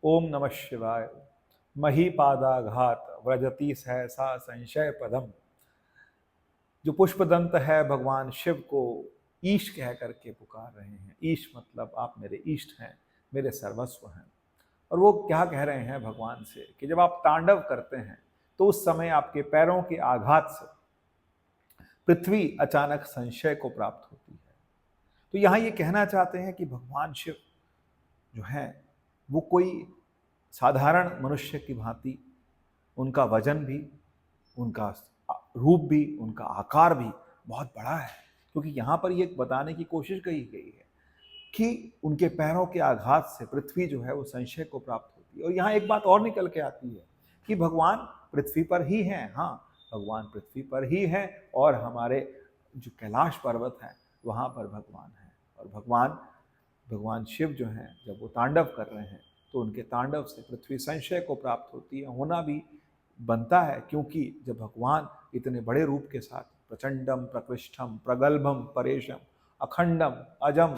ओम नमः शिवाय। महीपादाघात व्रजति सहसा संशय पदम। जो पुष्पदंत है भगवान शिव को ईश कह करके पुकार रहे हैं। ईश मतलब आप मेरे इष्ट हैं, मेरे सर्वस्व हैं। और वो क्या कह रहे हैं भगवान से कि जब आप तांडव करते हैं तो उस समय आपके पैरों के आघात से पृथ्वी अचानक संशय को प्राप्त होती है। तो यहां ये कहना चाहते हैं कि भगवान शिव जो है वो कोई साधारण मनुष्य की भांति, उनका वजन भी, उनका रूप भी, उनका आकार भी बहुत बड़ा है। क्योंकि यहाँ पर ये बताने की कोशिश की गई है कि उनके पैरों के आघात से पृथ्वी जो है वो संशय को प्राप्त होती है। और यहाँ एक बात और निकल के आती है कि भगवान पृथ्वी पर ही हैं। हाँ, भगवान पृथ्वी पर ही हैं और हमारे जो कैलाश पर्वत है वहाँ पर भगवान हैं। और भगवान शिव जो हैं जब वो तांडव कर रहे हैं तो उनके तांडव से पृथ्वी संशय को प्राप्त होती है। होना भी बनता है, क्योंकि जब भगवान इतने बड़े रूप के साथ प्रचंडम प्रकृष्टम प्रगल्भम परेशम अखंडम अजम,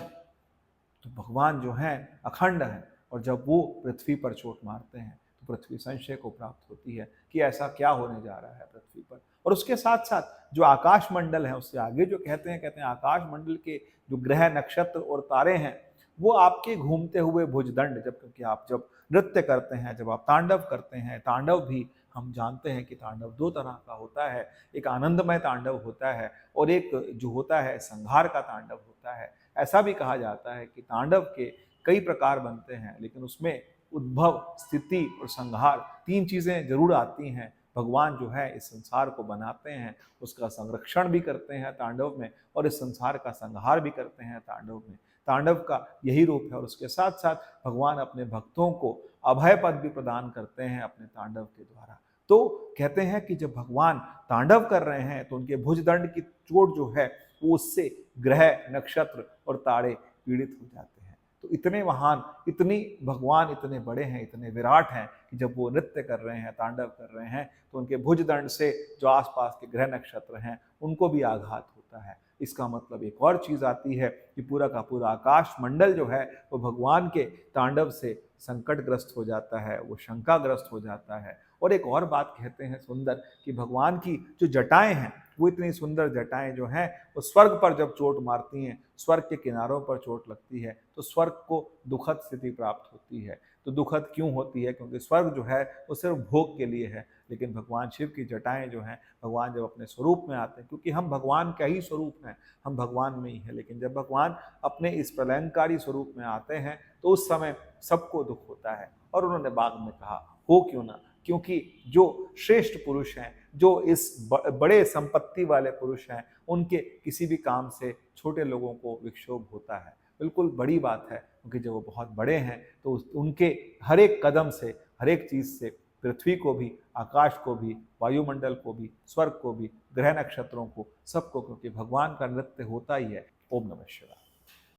तो भगवान जो हैं अखंड हैं। और जब वो पृथ्वी पर चोट मारते हैं तो पृथ्वी संशय को प्राप्त होती है कि ऐसा क्या होने जा रहा है पृथ्वी पर। और उसके साथ साथ जो आकाश मंडल है, उससे आगे जो कहते हैं आकाश मंडल के जो ग्रह नक्षत्र और तारे हैं वो आपके घूमते हुए भुजदंड, जब क्योंकि आप जब नृत्य करते हैं, जब आप तांडव करते हैं, तांडव भी हम जानते हैं कि तांडव दो तरह का होता है। एक आनंदमय तांडव होता है और एक जो होता है संहार का तांडव होता है। ऐसा भी कहा जाता है कि तांडव के कई प्रकार बनते हैं, लेकिन उसमें उद्भव, स्थिति और संहार तीन चीजें जरूर आती हैं। भगवान जो है इस संसार को बनाते हैं, उसका संरक्षण भी करते हैं तांडव में, और इस संसार का संहार भी करते हैं तांडव में। तांडव का यही रूप है। और उसके साथ साथ भगवान अपने भक्तों को अभय पद भी प्रदान करते हैं अपने तांडव के द्वारा। तो कहते हैं कि जब भगवान तांडव कर रहे हैं तो उनके भुजदंड की चोट जो है वो उससे ग्रह नक्षत्र और तारे पीड़ित हो जाते हैं। तो इतने महान, इतनी भगवान इतने बड़े हैं, इतने विराट हैं कि जब वो नृत्य कर रहे हैं, तांडव कर रहे हैं, तो उनके भुजदंड से जो आसपास के ग्रह नक्षत्र हैं उनको भी आघात होता है। इसका मतलब एक और चीज आती है कि पूरा का पूरा आकाश मंडल जो है वो भगवान के तांडव से संकटग्रस्त हो जाता है, वो शंकाग्रस्त हो जाता है। और एक और बात कहते हैं सुंदर कि भगवान की जो जटाएं हैं वो इतनी सुंदर जटाएं जो हैं वो स्वर्ग पर जब चोट मारती हैं, स्वर्ग के किनारों पर चोट लगती है तो स्वर्ग को दुखद स्थिति प्राप्त होती है। तो दुखद क्यों होती है? क्योंकि स्वर्ग जो है वो सिर्फ भोग के लिए है, लेकिन भगवान शिव की जटाएं जो हैं, भगवान जब अपने स्वरूप में आते हैं, क्योंकि हम भगवान का ही स्वरूप हैं, हम भगवान में ही हैं, लेकिन जब भगवान अपने इस प्रलयंकारी स्वरूप में आते हैं तो उस समय सबको दुख होता है। और उन्होंने बाद में कहा हो क्यों ना, क्योंकि जो श्रेष्ठ पुरुष हैं, जो इस बड़े संपत्ति वाले पुरुष हैं, उनके किसी भी काम से छोटे लोगों को विक्षोभ होता है। बिल्कुल बड़ी बात है, क्योंकि जब वो बहुत बड़े हैं तो उनके हर एक कदम से, हर एक चीज से पृथ्वी को भी, आकाश को भी, वायुमंडल को भी, स्वर्ग को भी, ग्रह नक्षत्रों को, सबको, क्योंकि भगवान का नृत्य होता ही है। ओम नमः शिवाय।